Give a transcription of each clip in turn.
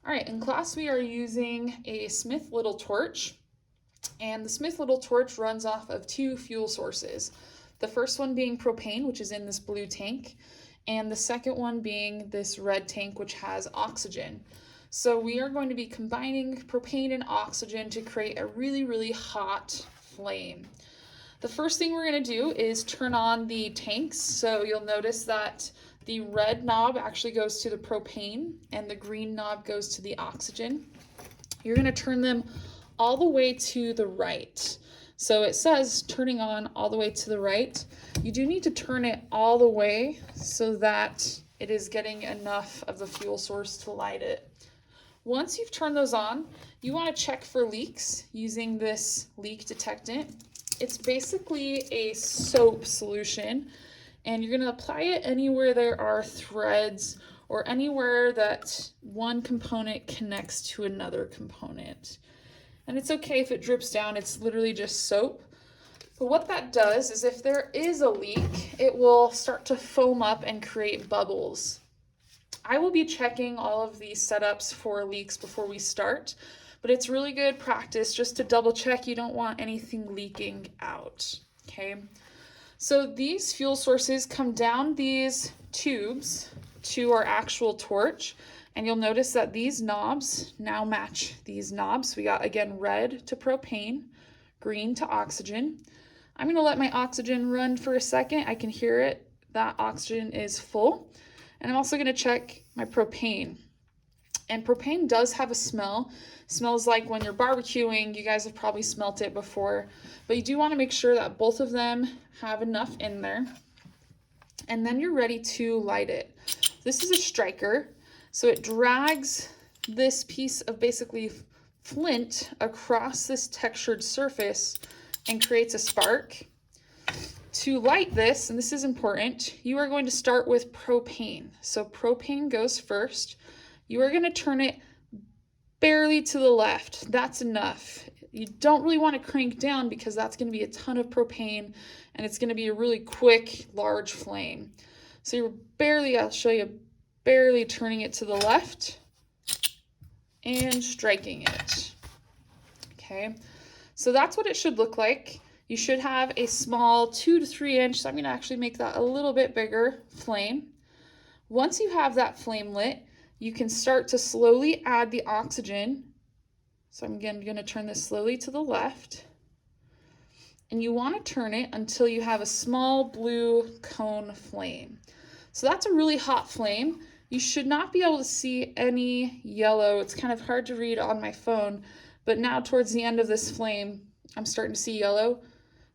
All right, in class we are using a Smith Little torch, and the Smith Little torch runs off of two fuel sources. The first one being propane, which is in this blue tank, and the second one being this red tank, which has oxygen. So we are going to be combining propane and oxygen to create a really, really hot flame. The first thing we're going to do is turn on the tanks. So you'll notice that the red knob actually goes to the propane and the green knob goes to the oxygen. You're going to turn them all the way to the right. So it says turning on all the way to the right. You do need to turn it all the way so that it is getting enough of the fuel source to light it. Once you've turned those on, you want to check for leaks using this leak detectant. It's basically a soap solution, and you're going to apply it anywhere there are threads or anywhere that one component connects to another component. And it's okay if it drips down, it's literally just soap. But what that does is if there is a leak, it will start to foam up and create bubbles. I will be checking all of these setups for leaks before we start, but it's really good practice just to double check you don't want anything leaking out, okay? So these fuel sources come down these tubes to our actual torch, and you'll notice that these knobs now match these knobs. We got, again, red to propane, green to oxygen. I'm gonna let my oxygen run for a second. I can hear it, that oxygen is full. And I'm also gonna check my propane. And propane does have a smell. It smells like when you're barbecuing. You guys have probably smelt it before, but you do want to make sure that both of them have enough in there. And then you're ready to light it. This is a striker, so it drags this piece of basically flint across this textured surface and creates a spark. To light this, and this is important, you are going to start with propane. So propane goes first. You are going to turn it barely to the left. That's enough. You don't really want to crank down because that's going to be a ton of propane and it's going to be a really quick, large flame. So you're barely, I'll show you, barely turning it to the left and striking it. Okay, so that's what it should look like. You should have a small 2 to 3 inch, so I'm going to actually make that a little bit bigger, flame. Once you have that flame lit, you can start to slowly add the oxygen. So I'm again going to turn this slowly to the left. And you want to turn it until you have a small blue cone flame. So that's a really hot flame. You should not be able to see any yellow. It's kind of hard to read on my phone, but now towards the end of this flame, I'm starting to see yellow.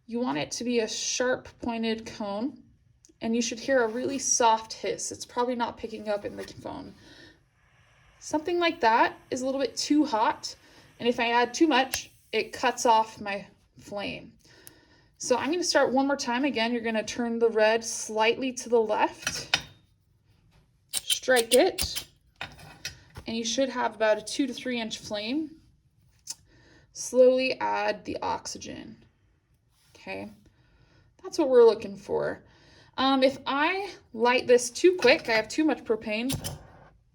You want it to be a sharp pointed cone, and you should hear a really soft hiss. It's probably not picking up in the phone. Something like that is a little bit too hot, and if I add too much, it cuts off my flame. So I'm going to start one more time. Again, you're going to turn the red slightly to the left, strike it, and you should have about a 2 to 3 inch flame. Slowly add the oxygen. Okay, that's what we're looking for. If I light this too quick, I have too much propane,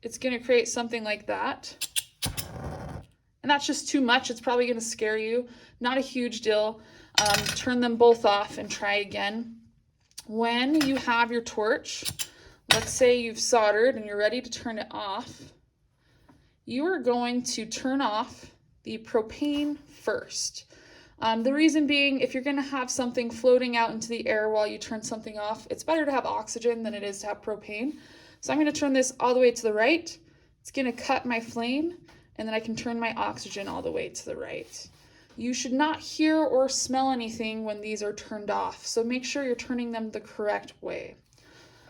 it's going to create something like that. And that's just too much. It's probably going to scare you. Not a huge deal. Turn them both off and try again. When you have your torch, let's say you've soldered and you're ready to turn it off, you are going to turn off the propane first. The reason being, if you're going to have something floating out into the air while you turn something off, it's better to have oxygen than it is to have propane. So I'm going to turn this all the way to the right. It's going to cut my flame, and then I can turn my oxygen all the way to the right. You should not hear or smell anything when these are turned off, so make sure you're turning them the correct way.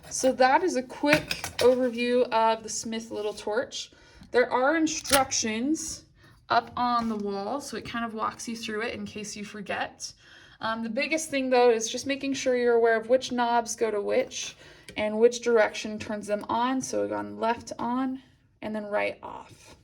So that is a quick overview of the Smith Little torch. There are instructions up on the wall, so it kind of walks you through it in case you forget. The biggest thing though is just making sure you're aware of which knobs go to which and which direction turns them on. So we've gone left on and then right off.